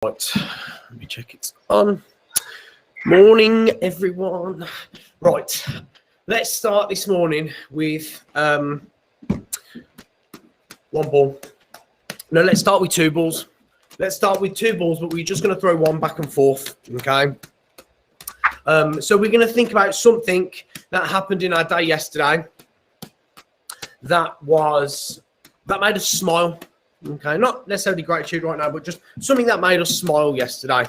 Right, let me check it's on. Morning, everyone. Right, let's start this morning with one ball. No, let's start with two balls. Let's start with two balls, but we're just going to throw one back and forth, okay? So we're going to think about something that happened in our day yesterday that made us smile. Okay, not necessarily gratitude right now, but just something that made us smile yesterday.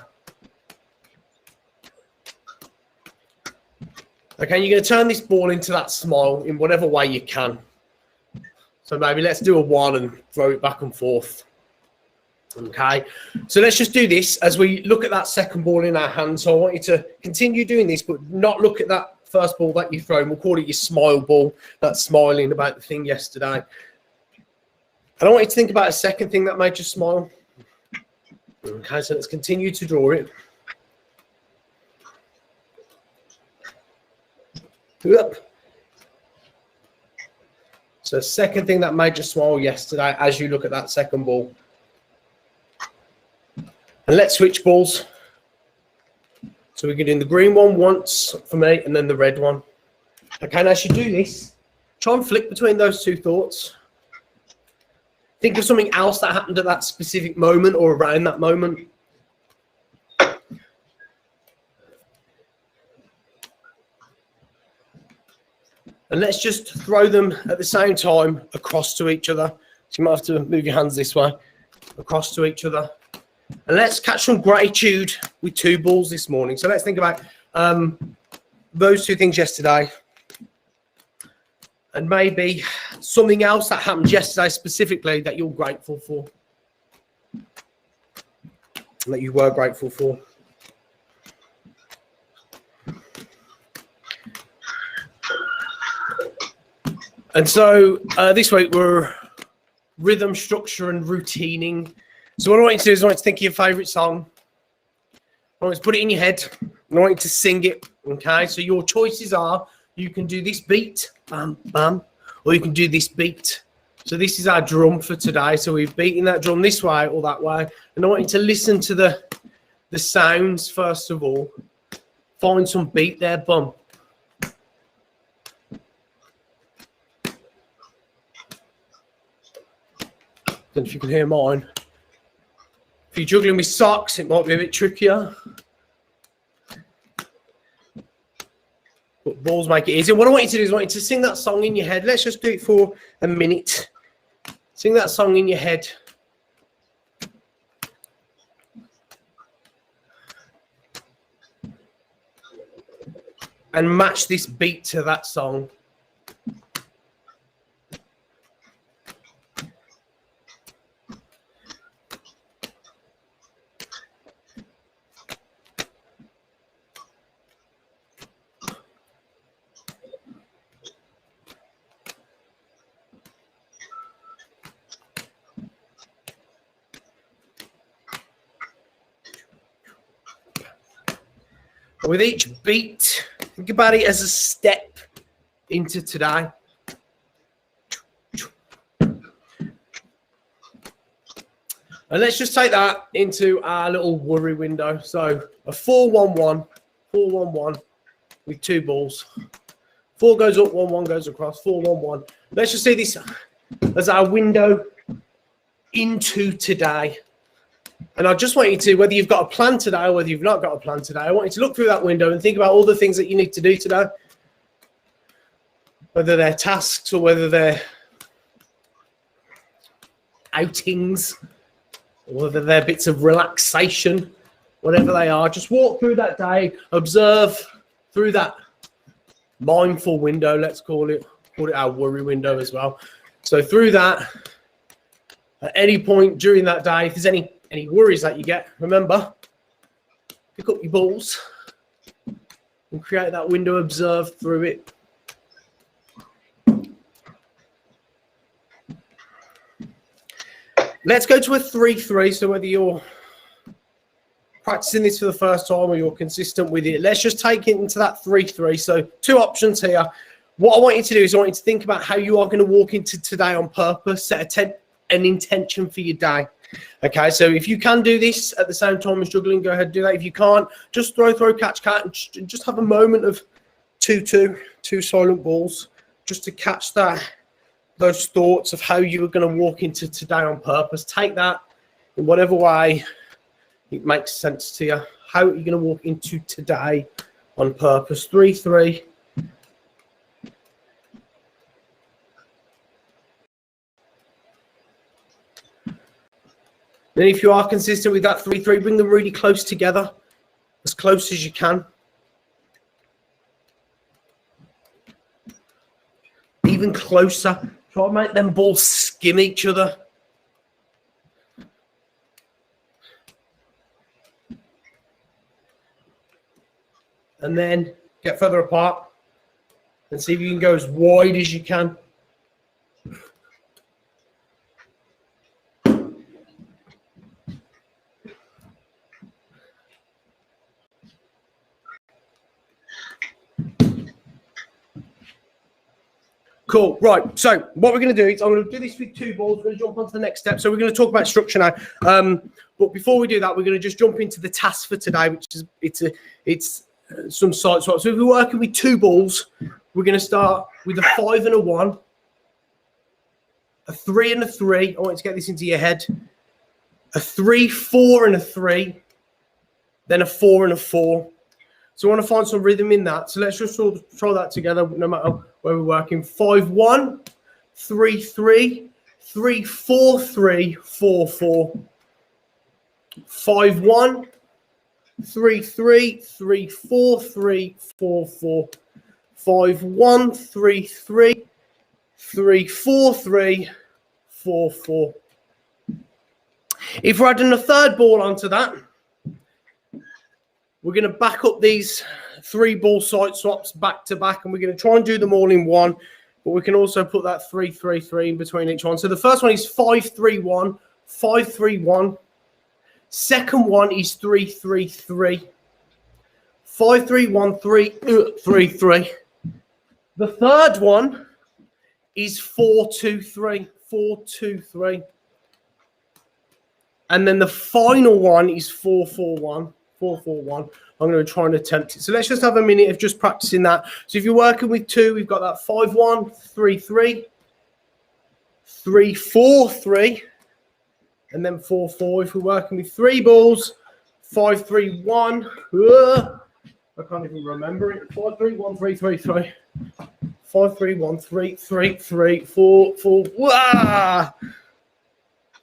Okay, you're going to turn this ball into that smile in whatever way you can. So maybe let's do a one and throw it back and forth. Okay, so let's just do this as we look at that second ball in our hand. So I want you to continue doing this, but not look at that first ball that you've thrown. We'll call it your smile ball. That's smiling about the thing yesterday. And I want you to think about a second thing that made you smile. Okay, so let's continue to draw it. Up. So second thing that made you smile yesterday as you look at that second ball. And let's switch balls. So we're getting the green one once for me and then the red one. Okay, and as you do this, try and flick between those two thoughts. Think of something else that happened at that specific moment or around that moment. And let's just throw them at the same time across to each other. So you might have to move your hands this way, across to each other. And let's catch some gratitude with two balls this morning. So let's think about those two things yesterday. And maybe something else that happened yesterday specifically that you're grateful for. That you were grateful for. And so this week we're rhythm, structure and routining. So what I want you to do is I want you to think of your favourite song. I want you to put it in your head. And I want you to sing it. Okay, so your choices are you can do this beat, bam, bam, or you can do this beat. So this is our drum for today. So we've beaten that drum this way or that way. And I want you to listen to the sounds first of all. Find some beat there, bum. Don't know if you can hear mine. If you're juggling with socks, it might be a bit trickier. But balls make it easier. What I want you to do is I want you to sing that song in your head. Let's just do it for a minute. Sing that song in your head. And match this beat to that song. With each beat, think about it as a step into today. And let's just take that into our little worry window. So a 4-1-1, 4-1-1 with two balls. 4 goes up, 1-1 goes across, 4-1-1. Let's just see this as our window into today. And I just want you to, whether you've got a plan today or whether you've not got a plan today, I want you to look through that window and think about all the things that you need to do today. Whether they're tasks or whether they're outings or whether they're bits of relaxation, whatever they are. Just walk through that day, observe through that mindful window, let's call it our worry window as well. So through that, at any point during that day, if there's any worries that you get, remember, pick up your balls and create that window, observe through it. Let's go to a 3-3. So whether you're practicing this for the first time or you're consistent with it, let's just take it into that 3-3. So two options here. What I want you to do is I want you to think about how you are going to walk into today on purpose, set an intention for your day. Okay, so if you can do this at the same time as juggling, go ahead and do that. If you can't, just throw, catch, cat, and just have a moment of two silent balls, just to catch those thoughts of how you are going to walk into today on purpose. Take that in whatever way it makes sense to you. How are you going to walk into today on purpose? 3, 3. Then if you are consistent with that 3, 3, bring them really close together, as close as you can. Even closer. Try to make them balls skim each other. And then get further apart and see if you can go as wide as you can. Cool. Right. So what we're going to do is I'm going to do this with 2 balls. We're going to jump on to the next step. So we're going to talk about structure now. But before we do that, we're going to just jump into the task for today, which is it's some side swaps. So if we're working with 2 balls, we're going to start with a 5 and a 1, a 3 and a 3. I want you to get this into your head. A 3, 4 and a 3, then a 4 and a 4. So I want to find some rhythm in that. So let's just sort of try that together, no matter where we're working. 5, 1, 3, 3, 3, 4, 3, 4, 4. 5, 1, 3, 3, 3, 4, 3, 4, 4. 5, 1, 3, 3, 3, 4, 3, 4, 4. If we're adding a third ball onto that, we're going to back up these 3 ball side swaps back to back, and we're going to try and do them all in one, but we can also put that 3, 3, 3 in between each one. So the first one is 5, 3, 1, 5, 3, 1. Second one is 3, 3, 3. 5, 3, 1, 3, 3, 3. The third one is 4, 2, 3, 4, 2, 3. And then the final one is 4, 4, 1. 4, 4, 1. I'm going to try and attempt it. So let's just have a minute of just practicing that. So if you're working with 2, we've got that 5, 1, 3, 3, 3, 4, 3, and then 4, 4. If we're working with 3 balls, 5, 3, 1. I can't even remember it. 5, 3, 1, 3, 3, 3. 5, 3, 1, 3, 3, 3, 4, 4.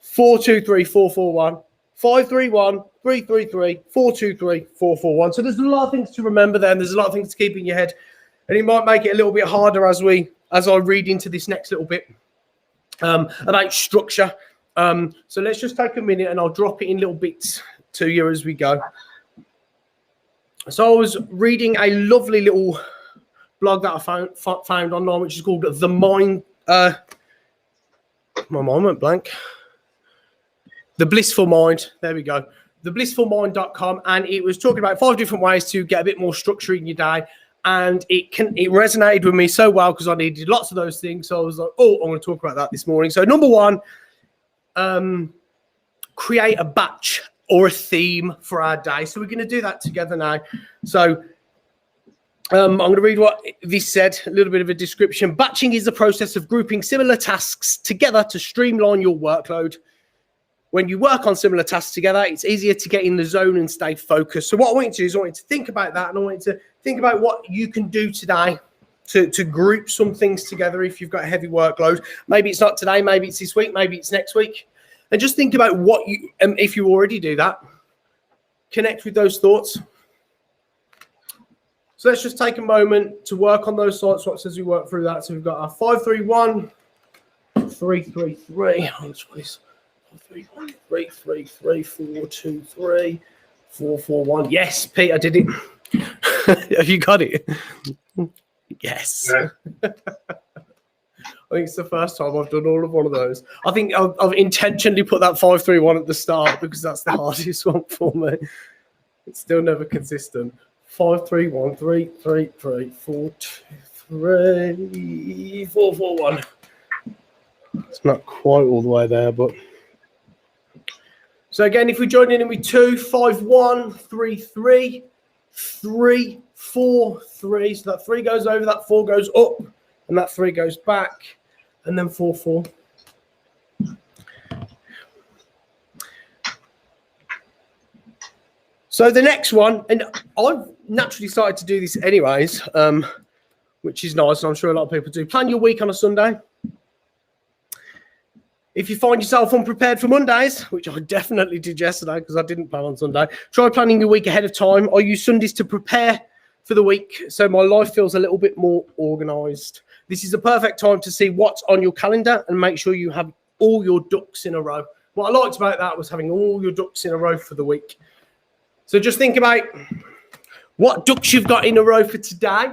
4, 2, 3, 4, 4, 1. 5, 3, 1, 3, 3, 3, 4, 2, 3, 4, 4, 1. So there's a lot of things to remember there, and there's a lot of things to keep in your head. And it might make it a little bit harder as I read into this next little bit about structure. So let's just take a minute and I'll drop it in little bits to you as we go. So I was reading a lovely little blog that I found online, which is called The Mind. My mind went blank. The Blissful Mind. There we go. theblissfulmind.com, and it was talking about 5 different ways to get a bit more structure in your day. And it resonated with me so well because I needed lots of those things. So I was like, oh, I'm going to talk about that this morning. So number 1, create a batch or a theme for our day. So we're going to do that together now. So I'm going to read what this said, a little bit of a description. Batching is the process of grouping similar tasks together to streamline your workload. When you work on similar tasks together, it's easier to get in the zone and stay focused. So what I want you to do is I want you to think about that, and I want you to think about what you can do today to group some things together if you've got a heavy workload. Maybe it's not today, maybe it's this week, maybe it's next week. And just think about what you, if you already do that, connect with those thoughts. So let's just take a moment to work on those side swaps as we work through that. So we've got our 5, 3, 1, 3, 3, 3. 3, 1, 3, 3, 3, 4, 2, 3, 4, 4, 1. Yes, Pete, I did it. Have you got it? Yes. Yeah. I think it's the first time I've done all of one of those. I think I've intentionally put that 5, 3, 1 at the start because that's the hardest one for me. It's still never consistent. 5, 3, 1, 3, 3, 3, 4, 2, 3, 4, 4, 1. It's not quite all the way there, but So again, if we join in with 2, 5, 1, 3, 3, 3, 4, 3. So that 3 goes over, that 4 goes up, and that 3 goes back, and then 4, 4. So the next one, and I've naturally started to do this anyways, which is nice, and I'm sure a lot of people do. Plan your week on a Sunday. If you find yourself unprepared for Mondays, which I definitely did yesterday because I didn't plan on Sunday, try planning your week ahead of time. I use Sundays to prepare for the week, so my life feels a little bit more organised. This is a perfect time to see what's on your calendar and make sure you have all your ducks in a row. What I liked about that was having all your ducks in a row for the week. So just think about what ducks you've got in a row for today,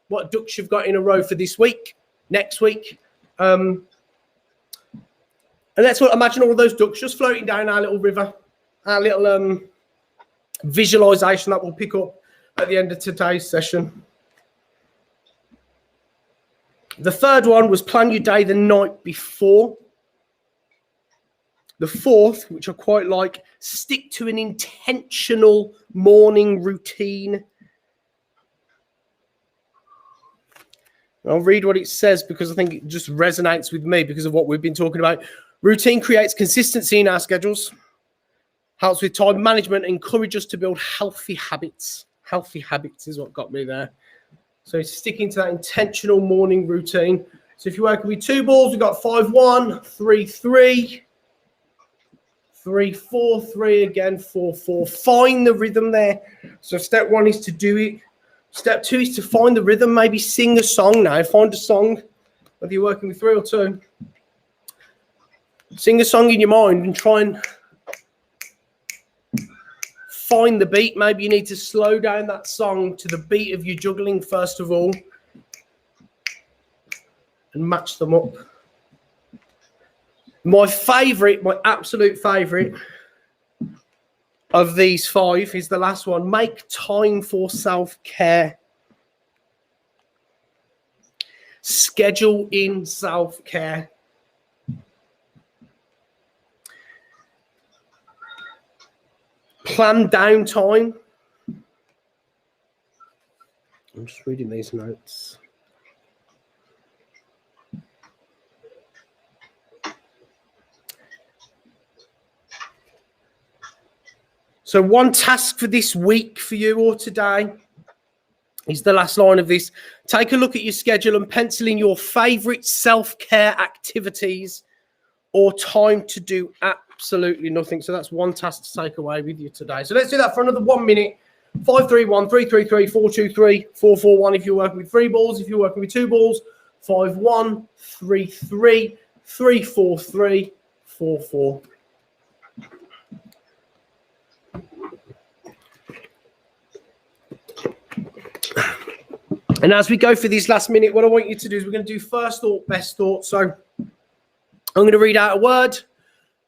what ducks you've got in a row for this week, next week. And let's imagine all those ducks just floating down our little river, our little visualization that we'll pick up at the end of today's session. The third one was plan your day the night before. The fourth, which I quite like, stick to an intentional morning routine. I'll read what it says because I think it just resonates with me because of what we've been talking about. Routine creates consistency in our schedules, helps with time management, encourages us to build healthy habits. Healthy habits is what got me there. So sticking to that intentional morning routine. So if you're working with 2 balls, we've got 5, 1, 3, 3. 3, 4, 3 again, 4, 4. Find the rhythm there. So step 1 is to do it. Step 2 is to find the rhythm. Maybe sing a song now. Find a song, whether you're working with 3 or 2. Sing a song in your mind and try and find the beat. Maybe you need to slow down that song to the beat of your juggling first of all and match them up. My absolute favourite of these 5 is the last one. Make time for self-care. Schedule in self-care. Plan downtime. I'm just reading these notes. So one task for this week for you or today is the last line of this. Take a look at your schedule and pencil in your favourite self-care activities or time to do absolutely nothing. So that's one task to take away with you today. So let's do that for another 1 minute. 5, 3, 1, 3, 3, 3, 4, 2, 3, 4, 4, 1 if you're working with 3 balls. If you're working with 2 balls, 5, 1, 3, 3, 3, 4, 3, 4, 4. And as we go for this last minute, what I want you to do is we're going to do first thought, best thought. So I'm going to read out a word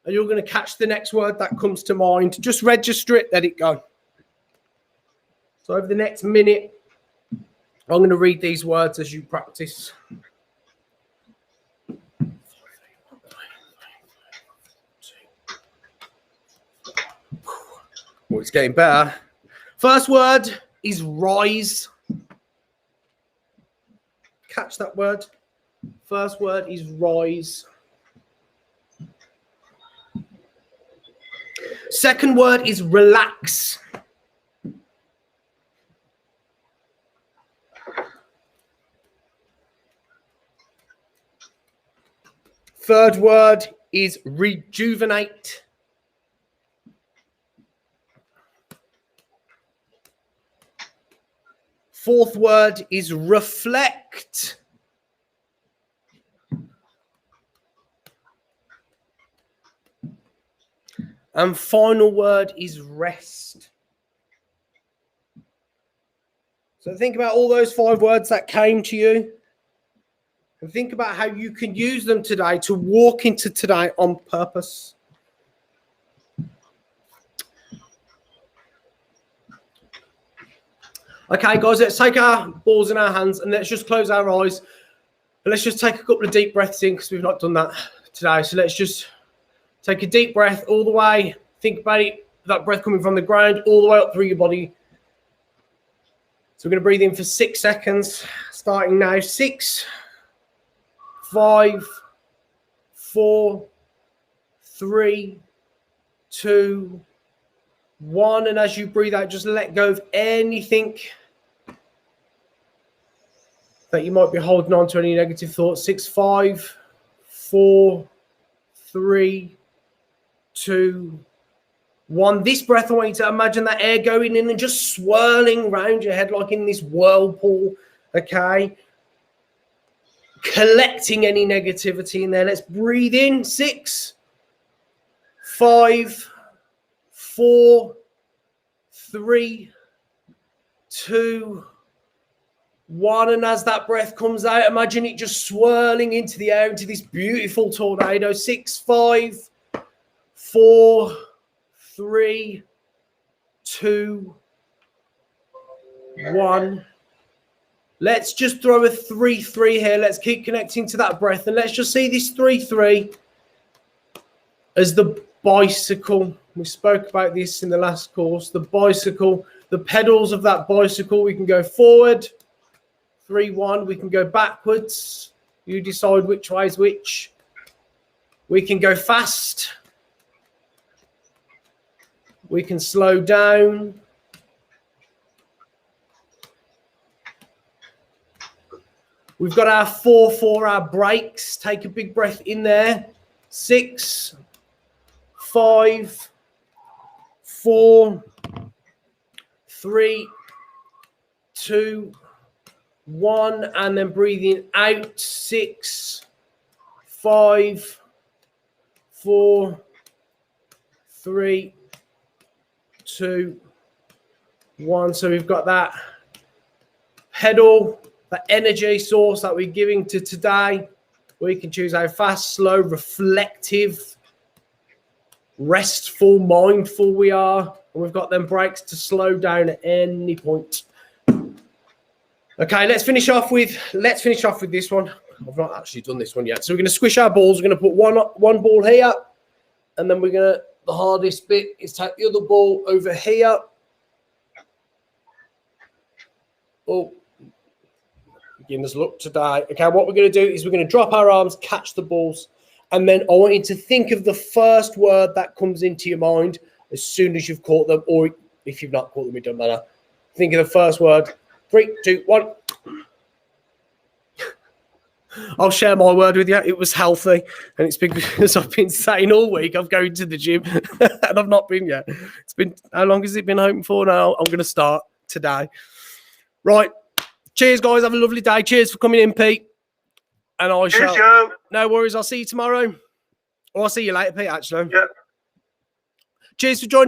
and you're going to catch the next word that comes to mind. Just register it, let it go. So over the next minute, I'm going to read these words as you practice. Oh, it's getting better. First word is rise. Catch that word. First word is rise. Second word is relax. Third word is rejuvenate. Fourth word is reflect. And final word is rest. So think about all those 5 words that came to you. And think about how you can use them today to walk into today on purpose. Okay, guys, let's take our balls in our hands and let's just close our eyes. And let's just take a couple of deep breaths in because we've not done that today. So let's just take a deep breath all the way Think about it, that breath coming from the ground all the way up through your body. So we're going to breathe in for 6 seconds, starting now. 6, 5, 4, 3, 2, 1. And as you breathe out, just let go of anything that you might be holding on to, any negative thoughts. 6, 5, 4, 3, 2, 1. This breath, I want you to imagine that air going in and just swirling around your head like in this whirlpool, okay? Collecting any negativity in there. Let's breathe in. 6, 5, 4, 3, 2, 1. And as that breath comes out, imagine it just swirling into the air, into this beautiful tornado. 6, 5, 4, 3, 2, 1. Let's just throw a 3, 3 here. Let's keep connecting to that breath. And let's just see this 3, 3 as the bicycle. We spoke about this in the last course. The bicycle, the pedals of that bicycle. We can go forward. 3, 1. We can go backwards. You decide which way is which. We can go fast. We can slow down. We've got our 4, 4, our brakes. Take a big breath in there. 6, 5, 4, 3, 2, 1. And then breathing out. 6, 5, 4, 3, 2, 1. So we've got that pedal, that energy source that we're giving to today. We can choose how fast, slow, reflective, restful, mindful we are. And we've got them brakes to slow down at any point. Okay, let's finish off with this one. I've not actually done this one yet. So we're going to squish our balls. We're going to put one ball here, and then we're going to, the hardest bit is take the other ball over here. Oh, beginner's luck today. Okay, what we're going to do is we're going to drop our arms, catch the balls, and then I want you to think of the first word that comes into your mind as soon as you've caught them, or if you've not caught them, it doesn't matter. Think of the first word. 3, 2, 1. I'll share my word with you. It was healthy, and it's because I've been saying all week I'm going to the gym, and I've not been yet. It's been, how long has it been open for now? I'm going to start today. Right. Cheers, guys. Have a lovely day. Cheers for coming in, Pete. And I shall. Joe. No worries. I'll see you tomorrow. Or I'll see you later, Pete, actually. Yeah. Cheers for joining.